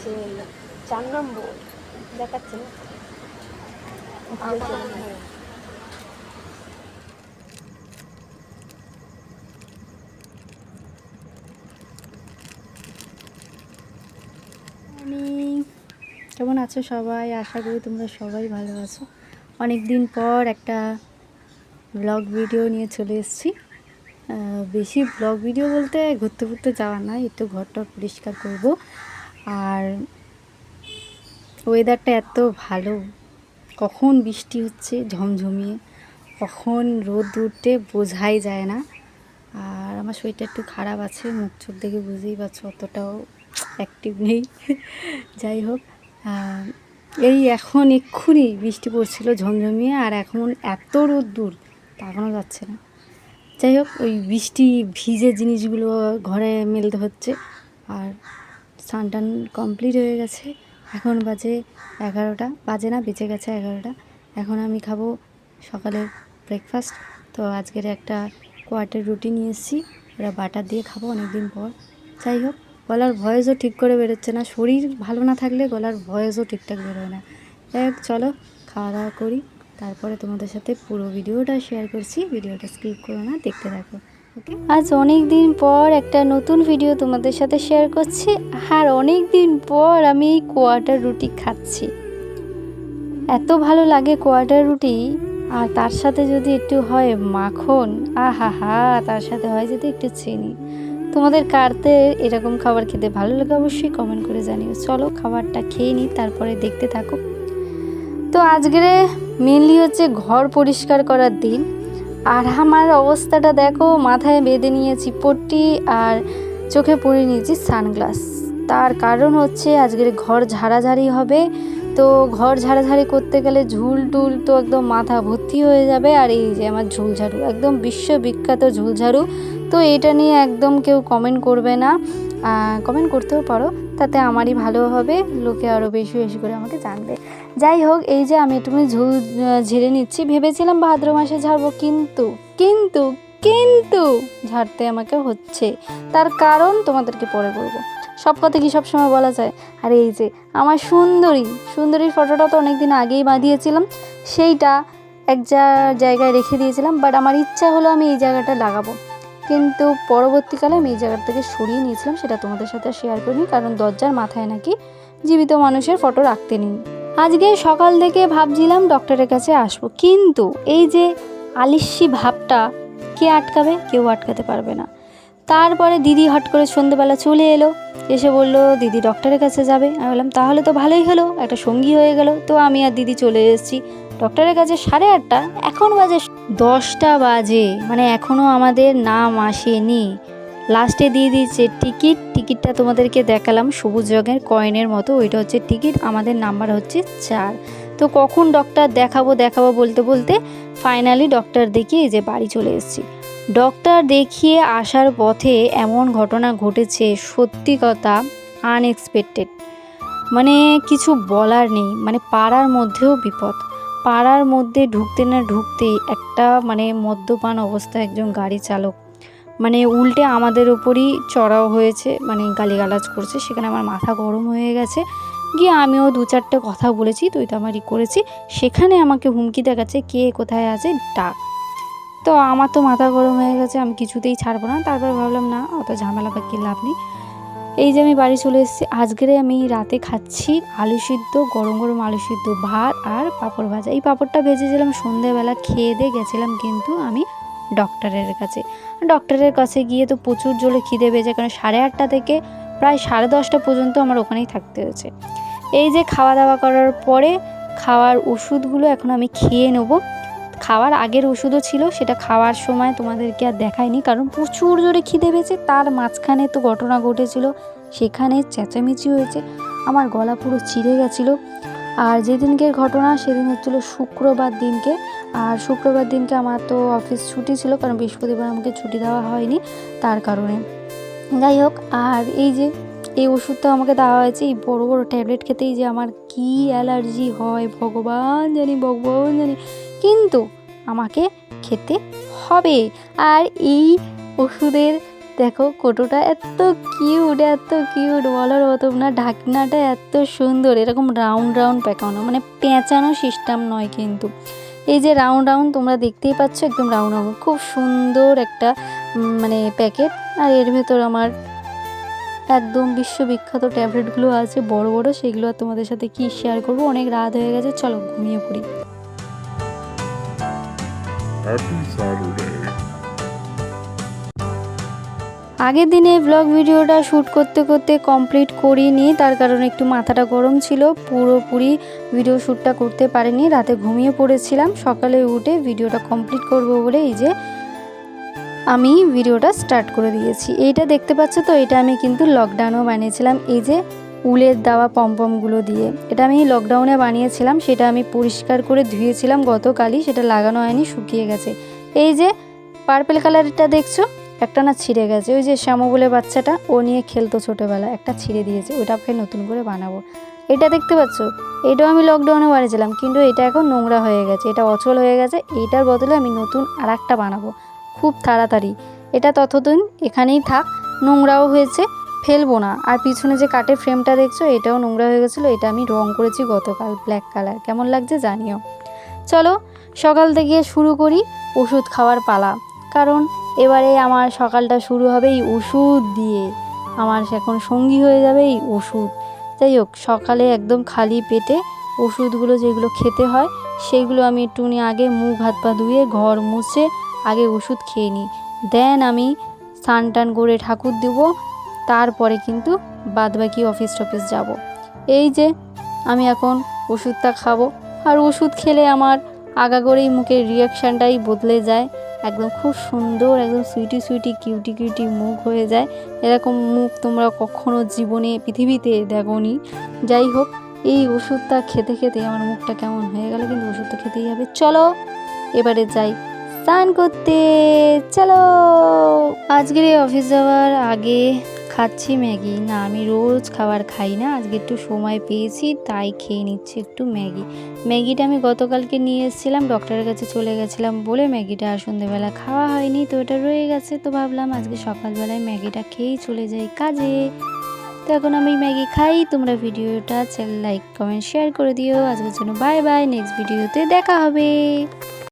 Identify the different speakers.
Speaker 1: সে 4 নম্বর দেখাচ্ছে না। কেমন আছো সবাই? আশা করি তোমরা সবাই ভালো আছো। অনেক দিন পর একটা ব্লগ ভিডিও নিয়ে চলে এসেছি। বেশি ব্লগ ভিডিও বলতে ঘুরতে ঘুরতে যাওয়া নয়, একটু ঘরটা পরিষ্কার করব। আর ওয়েদারটা এত ভালো, কখন বৃষ্টি হচ্ছে ঝমঝমিয়ে, কখন রোদ উঠতে বোঝাই যায় না। আর আমার শরীরটা একটু খারাপ আছে, মুখ চোখ দেখে বুঝতেই পারছো অতটাও অ্যাক্টিভ নেই। যাই হোক, এই এখন এক্ষুনি বৃষ্টি পড়ছিল ঝমঝমিয়ে, আর এখন এত রোদ্দুর তাকানো যাচ্ছে না। যাই হোক, ওই বৃষ্টি ভিজে জিনিসগুলো ঘরে মেলতে হচ্ছে। আর স্নান টান কমপ্লিট হয়ে গেছে, এখন বাজে 11টা, বাজে না বেজে গেছে 11টা। এখন আমি খাবো সকালের ব্রেকফাস্ট। তো আজকের একটা কোয়ার্টার রুটি নিয়ে এসেছি, ওরা বাটার দিয়ে খাবো অনেক দিন পর। যাই হোক, গলার ভয়েসও ঠিক করে বেরোচ্ছে না, শরীর ভালো না থাকলে গলার ভয়েসও ঠিকঠাক বেরোয় না। যাই হোক, চলো খাওয়া দাওয়া করি, তারপরে তোমাদের সাথে পুরো ভিডিওটা শেয়ার করছি। ভিডিওটা স্কিপ করো না, দেখতে থাকো। ওকে, আজ অনেক দিন পর একটা নতুন ভিডিও তোমাদের সাথে শেয়ার করছি। আর অনেক দিন পর আমি এই কোয়ার্টার রুটি খাচ্ছি, এত ভালো লাগে কোয়ার্টার রুটি। আর তার সাথে যদি একটু হয় মাখন, আহা হা, তার সাথে হয় যদি একটু চিনি। তোমাদের কারতে এরকম খাবার খেতে ভালো লাগে অবশ্যই কমেন্ট করে জানিও। চলো খাবারটা খেয়ে নিই, তারপরে দেখতে থাকো। তো আজকে মেনলি হচ্ছে ঘর পরিষ্কার করার দিন। আর আমার অবস্থাটা দেখো, মাথায় বেঁধে নিয়েছি পট্টি আর চোখে পরে নিয়েছি সানগ্লাস। তার কারণ হচ্ছে আজকের ঘর ঝাড়াঝাড়ি হবে। তো ঘর ঝাড়াঝাড়ি করতে গেলে ঝুল টুল তো একদম মাথা ভর্তি হয়ে যাবে। আর এই যে আমার ঝুলঝাড়ু, একদম বিশ্ববিখ্যাত ঝুলঝাড়ু। তো এটা নিয়ে একদম কেউ কমেন্ট করবে না, কমেন্ট করতেও পারো, তাতে আমারই ভালো হবে, লোকে আরও বেশি বেশি করে আমাকে জানবে। যাই হোক, এই যে আমি একটুখানি ঝুল ঝেড়ে নিচ্ছি। ভেবেছিলাম ভাদ্র মাসে ঝাড়বো, কিন্তু কিন্তু কিন্তু ঝাড়তে আমাকে হচ্ছে। তার কারণ তোমাদেরকে পরে বলবো। সব কথা কি সব সময় বলা যায়? আর এই যে আমার সুন্দরীর ফটোটা তো অনেক দিন আগেই বাঁধিয়েছিলাম, সেইটা এক জায়গায় রেখে দিয়েছিলাম। বাট আমার ইচ্ছা হলো আমি এই জায়গাটা লাগাবো, কিন্তু পরবর্তীকালে আমি এই জায়গার থেকে সরিয়ে নিয়েছিলাম। সেটা তোমাদের সাথে শেয়ার করিনি, কারণ দরজার মাথায় নাকি জীবিত মানুষের ফটো রাখতে নেই। আজকে সকাল থেকে ভাবছিলাম ডক্টরের কাছে আসবো, কিন্তু এই যে আলিস্যি ভাবটা কে আটকাবে? কেউ আটকাতে পারবে না। তারপরে দিদি হট করে সন্ধ্যেবেলা চলে এলো, এসে বললো দিদি ডক্টরের কাছে যাবে। আমি বললাম তাহলে তো ভালোই হলো, একটা সঙ্গী হয়ে গেল। তো আমি আর দিদি চলে এসেছি ডক্টরের কাছে 8:30। এখন বাজে 10টা বাজে, মানে এখনও আমাদের নাম আসেনি। লাস্টে দিয়ে দিয়েছে টিকিটটা তোমাদেরকে দেখালাম, সবুজ রঙের কয়েনের মতো, ওইটা হচ্ছে টিকিট। আমাদের নাম্বার হচ্ছে 4। তো কখন ডক্টর দেখাবো বলতে বলতে ফাইনালি ডক্টর দেখিয়ে এই যে বাড়ি চলে এসেছি। ডক্টর দেখিয়ে আসার পথে এমন ঘটনা ঘটেছে, সত্যি কথা আনএক্সপেক্টেড, মানে কিছু বলার নেই। মানে পাড়ার মধ্যেও বিপদ, পাড়ার মধ্যে ঢুকতে না ঢুকতেই একটা মানে মদ্যপান অবস্থায় একজন গাড়ি চালক মানে উল্টে আমাদের ওপরই চড়াও হয়েছে, মানে গালিগালাজ করছে। সেখানে আমার মাথা গরম হয়ে গেছে, গিয়ে আমিও 2-4টে কথা বলেছি, তুই তো আমারই করেছি। সেখানে আমাকে হুমকি দেখাচ্ছে, কে কোথায় আছে ডাক। তো আমার তো মাথা গরম হয়ে গেছে, আমি কিছুতেই ছাড়বো না। তারপর ভাবলাম না, অত ঝামেলা বা কী লাভ নেই। এই যে আমি বাড়ি চলে এসেছি। আজকের আমি রাতে খাচ্ছি আলু সিদ্ধ, গরম গরম আলু সিদ্ধ, ভাত আর পাঁপড় ভাজা। এই পাঁপড়টা ভেজেছিলাম সন্ধ্যেবেলা, খেয়ে দিয়ে গেছিলাম কিন্তু আমি ডক্টরের কাছে গিয়ে তো প্রচুর জোরে খিদে পেয়েছে, কারণ 8:30 থেকে প্রায় 10:30 পর্যন্ত আমার ওখানেই থাকতে হয়েছে। এই যে খাওয়া দাওয়া করার পরে খাওয়ার ওষুধগুলো এখন আমি খেয়ে নেবো। খাওয়ার আগের ওষুধও ছিল, সেটা খাওয়ার সময় তোমাদেরকে আর দেখায়নি, কারণ প্রচুর জোরে খিদে পেয়েছে। তার মাঝখানে তো ঘটনা ঘটেছিল, সেখানে চেঁচামেচি হয়েছে, আমার গলা পুরো চিড়ে গেছিলো। আর যেদিনকের ঘটনা সেদিন হচ্ছিলো শুক্রবার দিনকে। আর শুক্রবার দিনকে আমার তো অফিস ছুটি ছিল, কারণ বৃহস্পতিবার আমাকে ছুটি দেওয়া হয়নি তার কারণে। যাই হোক, আর এই যে এই ওষুধটা আমাকে দেওয়া হয়েছে, এই বড় বড় ট্যাবলেট খেতেই যে আমার কি অ্যালার্জি হয় ভগবান জানি, কিন্তু আমাকে খেতে হবে। আর এই ওষুধের দেখো কোটোটা এত কিউট বলার মতো না। ঢাকনাটা এত সুন্দর, এরকম রাউন্ড রাউন্ড পেঁকানো, মানে পেঁচানো সিস্টেম নয় কিন্তু, এই যে রাউন্ড রাউন্ড তোমরা দেখতেই পাচ্ছ, একদম রাউন্ড রাউন্ড, খুব সুন্দর একটা মানে প্যাকেট। আর এর ভেতর আমার একদম বিশ্ববিখ্যাত ট্যাবলেটগুলো আছে বড় বড়, সেগুলো আর তোমাদের সাথে কি শেয়ার করব, অনেক রাত হয়ে গেছে, চলো ঘুমিয়ে পড়ি। আগের দিনে ব্লগ ভিডিওটা শ্যুট করতে করতে কমপ্লিট করিনি, তার কারণে একটু মাথাটা গরম ছিল, পুরোপুরি ভিডিও শ্যুটটা করতে পারিনি, রাতে ঘুমিয়ে পড়েছিলাম। সকালে উঠে ভিডিওটা কমপ্লিট করব বলে এই যে আমি ভিডিওটা স্টার্ট করে দিয়েছি। এইটা দেখতে পাচ্ছ তো, এটা আমি কিন্তু লকডাউনেও বানিয়েছিলাম, এই যে উলের দেওয়া পমপমগুলো দিয়ে। এটা আমি লকডাউনে বানিয়েছিলাম, সেটা আমি পরিষ্কার করে ধুয়েছিলাম গতকালই, সেটা লাগানো হয়নি, শুকিয়ে গেছে। এই যে পার্পল কালারটা দেখছো, একটা না ছিঁড়ে গেছে, ওই যে শ্যামো বলে বাচ্চাটা, ও নিয়ে খেলতো ছোটোবেলা, একটা ছিঁড়ে দিয়েছে, ওইটাকে নতুন করে বানাবো। এটা দেখতে পাচ্ছ, এটাও আমি লকডাউনে বানিয়েছিলাম, কিন্তু এটা এখন নোংরা হয়ে গেছে, এটা অচল হয়ে গেছে, এইটার বদলে আমি নতুন আর একটা বানাবো খুব তাড়াতাড়ি। এটা ততদিন এখানেই থাক, নোংরাও হয়েছে, ফেলবো না। আর পিছনে যে কাঠের ফ্রেমটা দেখছো, এটাও নোংরা হয়ে গেছিলো, এটা আমি রং করেছি গতকাল ব্ল্যাক কালার, কেমন লাগছে জানিও। চলো সকাল থেকে শুরু করি ওষুধ খাওয়ার পালা, কারণ এবারে আমার সকালটা শুরু হবে এই ওষুধ দিয়ে, আমার এখন সঙ্গী হয়ে যাবে এই ওষুধ। যাই হোক, সকালে একদম খালি পেটে ওষুধগুলো যেগুলো খেতে হয় সেইগুলো আমি একটুখানি আগে মুখ হাত পা ধুয়ে ঘর মুছে আগে ওষুধ খেয়ে নিই, দেন আমি স্নান টান করে ঠাকুর দেবো, তারপরে কিন্তু বাদবাকি অফিস টফিস যাব। এই যে আমি এখন ওষুধটা খাবো, আর ওষুধ খেলে আমার আগাগোড়েই মুখের রিয়াকশানটাই বদলে যায়, একদম খুব সুন্দর, একদম সুইটি সুইটি কিউটি কিউটি মুখ হয়ে যায়। এরকম মুখ তোমরা কখনো জীবনে পৃথিবীতে দেখোনি। যাই হোক, এই ওষুধটা খেতে খেতে আমার মুখটা কেমন হয়ে গেল, কিন্তু ওষুধটা খেতেই হবে। চলো এবারে যাই স্নান করতে, চলো। আজকের এই অফিস যাওয়ার আগে খাচ্ছি ম্যাগি, না আমি রোজ খাবার খাই না, আজকে একটু সময় পেয়েছি তাই খেয়ে নিচ্ছি একটু ম্যাগি। ম্যাগিটা আমি গতকালকে নিয়ে এসেছিলাম, ডক্টরের কাছে চলে গেছিলাম বলে ম্যাগিটা আর সন্ধ্যেবেলা খাওয়া হয়নি, তো ওটা রয়ে গেছে, তো ভাবলাম আজকে সকালবেলায় ম্যাগিটা খেয়েই চলে যাই কাজে। তো এখন আমি ম্যাগি খাই, তোমরা ভিডিওটা লাইক কমেন্ট শেয়ার করে দিও। আজকের জন্য বাই বাই, নেক্সট ভিডিওতে দেখা হবে।